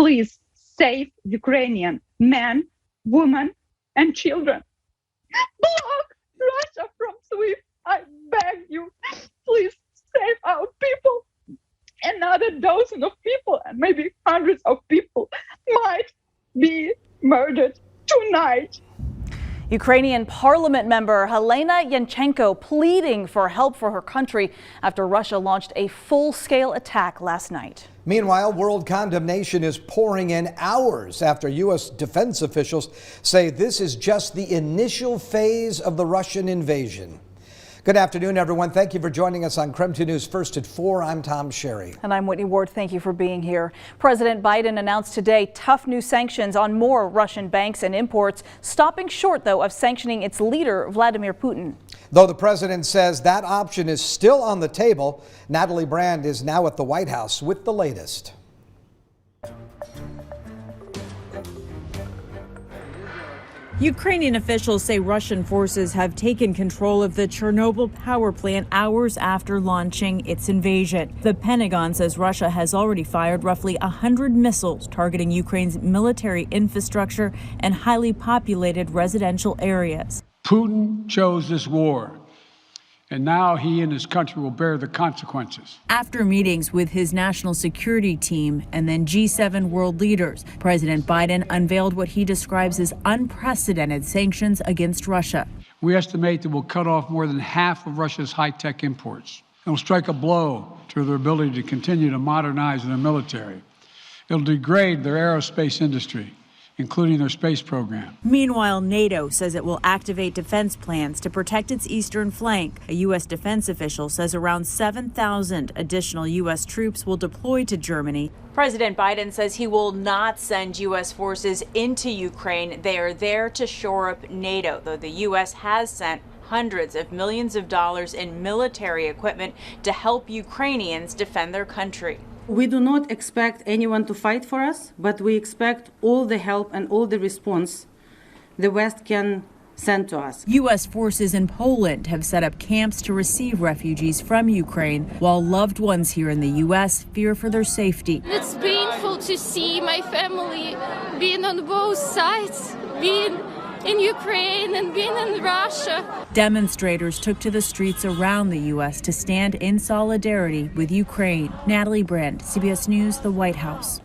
Please save Ukrainian men, women, and children. Block Russia from SWIFT. I beg you. Please save our people. Another dozen of people and maybe hundreds of people might be murdered tonight. Ukrainian parliament member Helena Yanchenko pleading for help for her country after Russia launched a full-scale attack last night. Meanwhile, world condemnation is pouring in hours after U.S. defense officials say this is just the initial phase of the Russian invasion. Good afternoon, everyone. Thank you for joining us on KREM 2 News First at 4. I'm Tom Sherry. And I'm Whitney Ward. Thank you for being here. President Biden announced today tough new sanctions on more Russian banks and imports, stopping short, though, of sanctioning its leader, Vladimir Putin. Though the president says that option is still on the table, Natalie Brand is now at the White House with the latest. Ukrainian officials say Russian forces have taken control of the Chernobyl power plant hours after launching its invasion. The Pentagon says Russia has already fired roughly 100 missiles targeting Ukraine's military infrastructure and highly populated residential areas. Putin chose this war, and now he and his country will bear the consequences. After meetings with his national security team and then G7 world leaders, President Biden unveiled what he describes as unprecedented sanctions against Russia. We estimate that we'll cut off more than half of Russia's high-tech imports. It will strike a blow to their ability to continue to modernize their military. It'll degrade their aerospace industry, including their space program. Meanwhile, NATO says it will activate defense plans to protect its eastern flank. A U.S. defense official says around 7,000 additional U.S. troops will deploy to Germany. President Biden says he will not send U.S. forces into Ukraine. They are there to shore up NATO, though the U.S. has sent hundreds of millions of dollars in military equipment to help Ukrainians defend their country. We do not expect anyone to fight for us, but we expect all the help and all the response the West can send to us. U.S. forces in Poland have set up camps to receive refugees from Ukraine, while loved ones here in the U.S. fear for their safety. It's painful to see my family being on both sides, being in Ukraine and being in Russia. Demonstrators took to the streets around the U.S. to stand in solidarity with Ukraine. Natalie Brand, CBS News, the White House.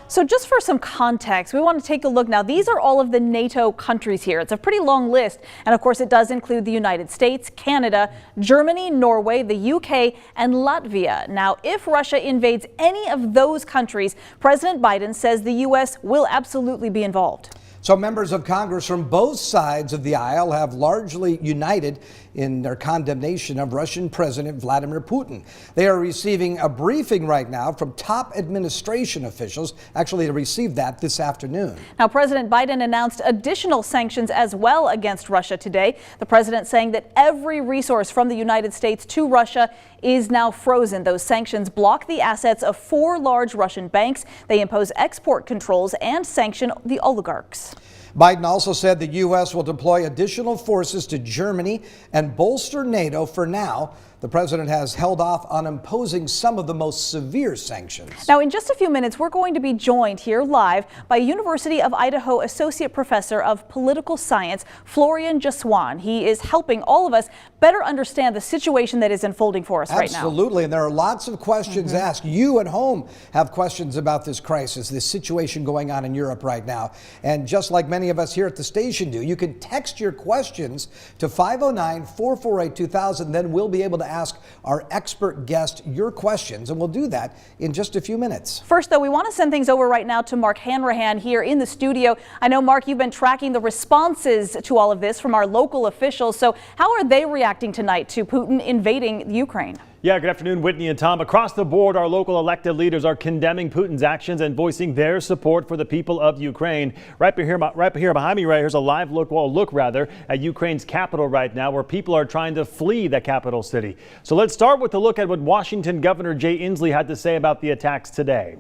So just for some context, we want to take a look now. These are all of the NATO countries here. It's a pretty long list. And of course, it does include the United States, Canada, Germany, Norway, the UK, and Latvia. Now, if Russia invades any of those countries, President Biden says the U.S. will absolutely be involved. So members of Congress from both sides of the aisle have largely united in their condemnation of Russian President Vladimir Putin. They are receiving a briefing right now from top administration officials. Actually, they received that this afternoon. Now, President Biden announced additional sanctions as well against Russia today. The president saying that every resource from the United States to Russia is now frozen. Those sanctions block the assets of 4 large Russian banks. They impose export controls and sanction the oligarchs. Biden also said the U.S. will deploy additional forces to Germany and bolster NATO for now. The president has held off on imposing some of the most severe sanctions. Now, in just a few minutes, we're going to be joined here live by University of Idaho Associate Professor of Political Science, Florian Jaswan. He is helping all of us better understand the situation that is unfolding for us right now. Absolutely, and there are lots of questions asked. You at home have questions about this crisis, this situation going on in Europe right now. And just like many of us here at the station do, you can text your questions to 509-448-2000. Then we'll be able to ask our expert guest your questions, and we'll do that in just a few minutes. First, though, we want to send things over right now to Mark Hanrahan here in the studio. I know, Mark, you've been tracking the responses to all of this from our local officials. So how are they reacting tonight to Putin invading Ukraine? Yeah, good afternoon, Whitney and Tom. Across the board, our local elected leaders are condemning Putin's actions and voicing their support for the people of Ukraine. Right here behind me, here's a live look at Ukraine's capital right now, where people are trying to flee the capital city. So let's start with a look at what Washington Governor Jay Inslee had to say about the attacks today.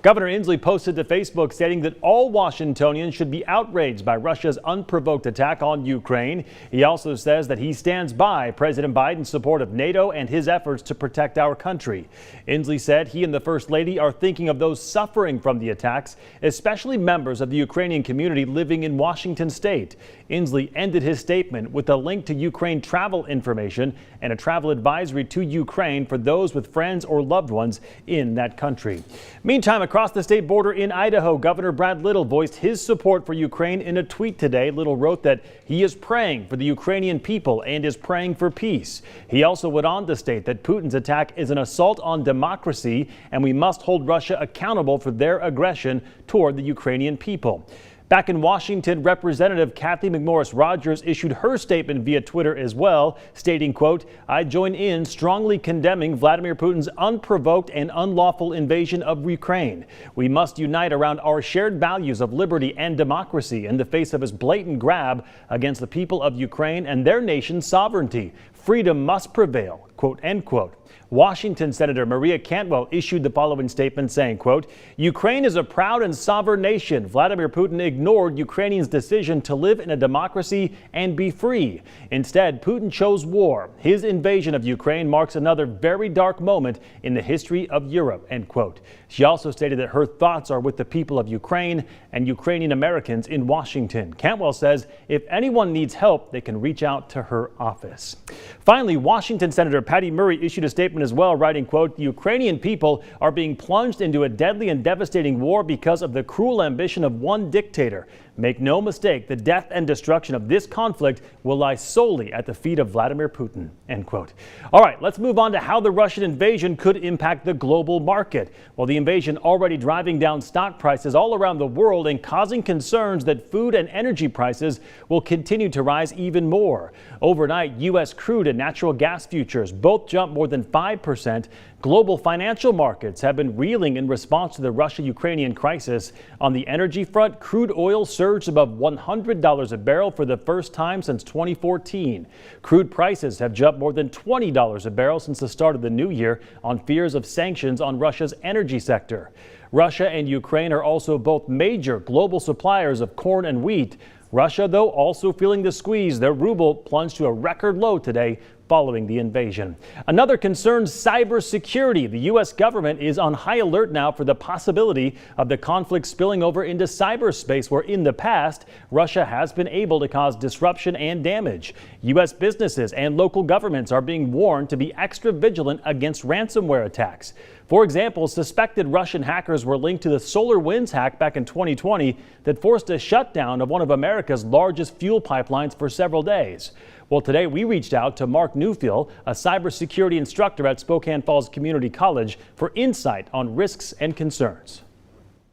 Governor Inslee posted to Facebook stating that all Washingtonians should be outraged by Russia's unprovoked attack on Ukraine. He also says that he stands by President Biden's support of NATO and his efforts efforts to protect our country. Inslee said he and the First Lady are thinking of those suffering from the attacks, especially members of the Ukrainian community living in Washington state. Inslee ended his statement with a link to Ukraine travel information and a travel advisory to Ukraine for those with friends or loved ones in that country. Meantime, across the state border in Idaho, Governor Brad Little voiced his support for Ukraine in a tweet today. Little wrote that he is praying for the Ukrainian people and is praying for peace. He also went on to state that Putin's attack is an assault on democracy and we must hold Russia accountable for their aggression toward the Ukrainian people. Back in Washington, Representative Cathy McMorris Rodgers issued her statement via Twitter as well, stating, quote, "I join in strongly condemning Vladimir Putin's unprovoked and unlawful invasion of Ukraine. We must unite around our shared values of liberty and democracy in the face of his blatant grab against the people of Ukraine and their nation's sovereignty. Freedom must prevail," quote, end quote. Washington Senator Maria Cantwell issued the following statement saying, quote, "Ukraine is a proud and sovereign nation. Vladimir Putin ignored Ukrainians' decision to live in a democracy and be free. Instead, Putin chose war. His invasion of Ukraine marks another very dark moment in the history of Europe," end quote. She also stated that her thoughts are with the people of Ukraine and Ukrainian Americans in Washington. Cantwell says if anyone needs help, they can reach out to her office. Finally, Washington Senator Patty Murray issued a statement as well, writing, quote, "The Ukrainian people are being plunged into a deadly and devastating war because of the cruel ambition of one dictator. Make no mistake, the death and destruction of this conflict will lie solely at the feet of Vladimir Putin," end quote. All right, let's move on to how the Russian invasion could impact the global market. Well, the invasion already driving down stock prices all around the world and causing concerns that food and energy prices will continue to rise even more. Overnight, U.S. crude and natural gas futures both jumped more than 5%. Global financial markets have been reeling in response to the Russia-Ukrainian crisis. On the energy front, crude oil surged above $100 a barrel for the first time since 2014. Crude prices have jumped more than $20 a barrel since the start of the new year on fears of sanctions on Russia's energy sector. Russia and Ukraine are also both major global suppliers of corn and wheat. Russia, though, also feeling the squeeze. Their ruble plunged to a record low today following the invasion. Another concerns cybersecurity. The U.S. government is on high alert now for the possibility of the conflict spilling over into cyberspace, where in the past, Russia has been able to cause disruption and damage. U.S. businesses and local governments are being warned to be extra vigilant against ransomware attacks. For example, suspected Russian hackers were linked to the SolarWinds hack back in 2020 that forced a shutdown of one of America's largest fuel pipelines for several days. Well, today we reached out to Mark Newfield, a cybersecurity instructor at Spokane Falls Community College, for insight on risks and concerns.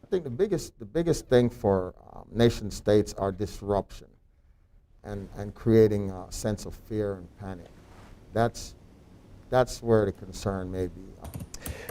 I think the biggest thing for nation states are disruption and creating a sense of fear and panic. That's where the concern may be.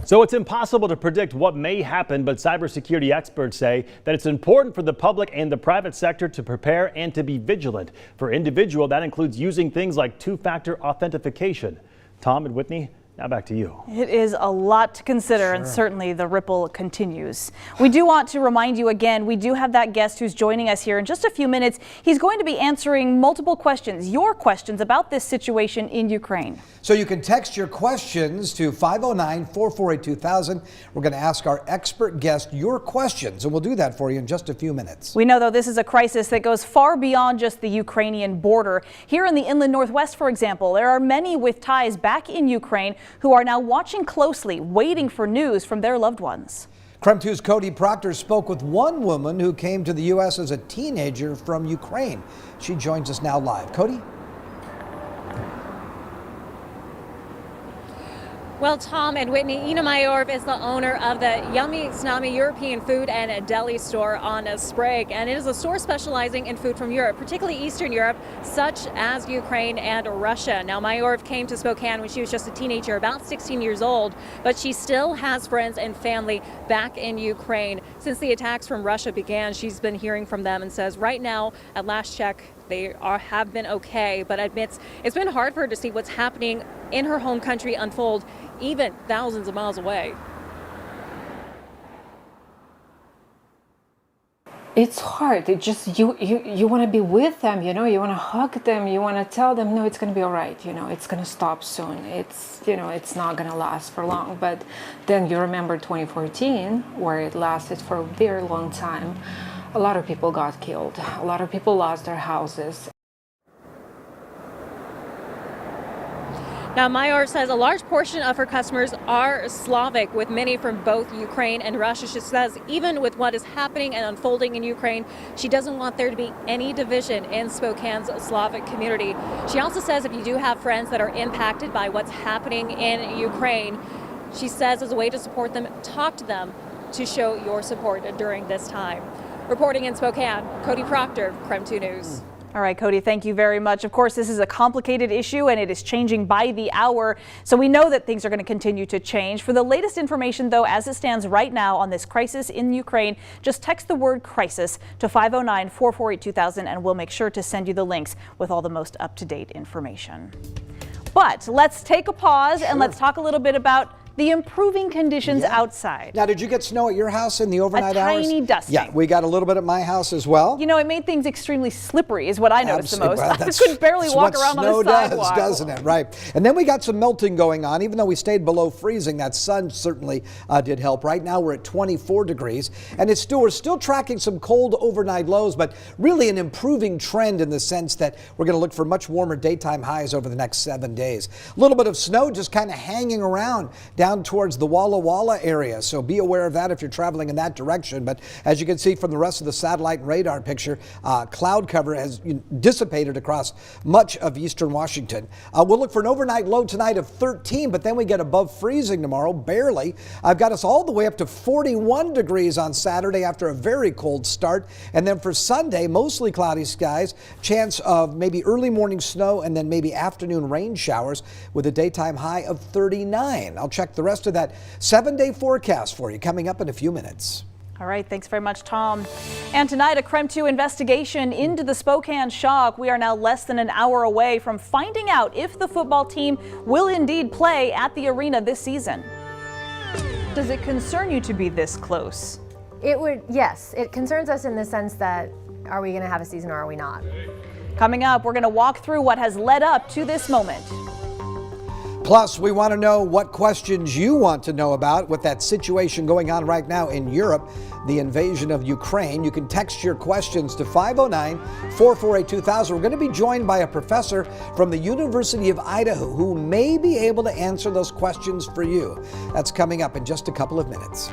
So it's impossible to predict what may happen, but cybersecurity experts say that it's important for the public and the private sector to prepare and to be vigilant. For individual, that includes using things like two-factor authentication. Tom and Whitney, now back to you. It is a lot to consider, and certainly the ripple continues. We do want to remind you again, we do have that guest who's joining us here in just a few minutes. He's going to be answering multiple questions, your questions about this situation in Ukraine. So you can text your questions to 509-448-2000. We're going to ask our expert guest your questions, and we'll do that for you in just a few minutes. We know, though, this is a crisis that goes far beyond just the Ukrainian border. Here in the inland Northwest, for example, there are many with ties back in Ukraine who are now watching closely, waiting for news from their loved ones. KREM 2's Cody Proctor spoke with one woman who came to the U.S. as a teenager from Ukraine. She joins us now live. Cody? Well, Tom and Whitney, Ina Mayorv is the owner of the Yummy Tsunami European food and deli store on Sprague, and it is a store specializing in food from Europe, particularly Eastern Europe, such as Ukraine and Russia. Now, Mayorv came to Spokane when she was just a teenager, about 16 years old, but she still has friends and family back in Ukraine. Since the attacks from Russia began, she's been hearing from them and says right now, at last check, they have been okay, but admits it's been hard for her to see what's happening in her home country unfold, even thousands of miles away. It's hard. It just you want to be with them, you know. You want to hug them. You want to tell them, no, it's going to be all right. You know, it's going to stop soon. It's not going to last for long. But then you remember 2014, where it lasted for a very long time. A lot of people got killed. A lot of people lost their houses. Now, Mayor says a large portion of her customers are Slavic, with many from both Ukraine and Russia. She says even with what is happening and unfolding in Ukraine, she doesn't want there to be any division in Spokane's Slavic community. She also says if you do have friends that are impacted by what's happening in Ukraine, she says as a way to support them, talk to them to show your support during this time. Reporting in Spokane, Cody Proctor, KREM 2 News. All right, Cody, thank you very much. Of course, this is a complicated issue and it is changing by the hour. So we know that things are going to continue to change. For the latest information, though, as it stands right now on this crisis in Ukraine, just text the word crisis to 509-448-2000 and we'll make sure to send you the links with all the most up-to-date information. But let's take a pause and let's talk a little bit about the improving conditions outside. Now, did you get snow at your house in the overnight hours? A tiny dusting. Yeah, we got a little bit at my house as well. You know, it made things extremely slippery is what I noticed the most. Well, I could barely walk around on the sidewalk. Snow does, doesn't it? Right. And then we got some melting going on. Even though we stayed below freezing, that sun certainly did help. Right now we're at 24 degrees, and we're still tracking some cold overnight lows, but really an improving trend in the sense that we're going to look for much warmer daytime highs over the next 7 days. A little bit of snow just kind of hanging around down towards the Walla Walla area, so be aware of that if you're traveling in that direction. But as you can see from the rest of the satellite and radar picture, cloud cover has dissipated across much of eastern Washington. We'll look for an overnight low tonight of 13, but then we get above freezing tomorrow, barely. I've got us all the way up to 41 degrees on Saturday after a very cold start. And then for Sunday, mostly cloudy skies, chance of maybe early morning snow and then maybe afternoon rain showers with a daytime high of 39. I'll check the rest of that 7-day forecast for you coming up in a few minutes. All right, thanks very much, Tom. And tonight, a KREM 2 investigation into the Spokane shock. We are now less than an hour away from finding out if the football team will indeed play at the arena this season. Does it concern you to be this close? It would, yes. It concerns us in the sense that are we going to have a season or are we not? Coming up, we're going to walk through what has led up to this moment. Plus, we want to know what questions you want to know about with that situation going on right now in Europe, the invasion of Ukraine. You can text your questions to 509-448-2000. We're going to be joined by a professor from the University of Idaho who may be able to answer those questions for you. That's coming up in just a couple of minutes.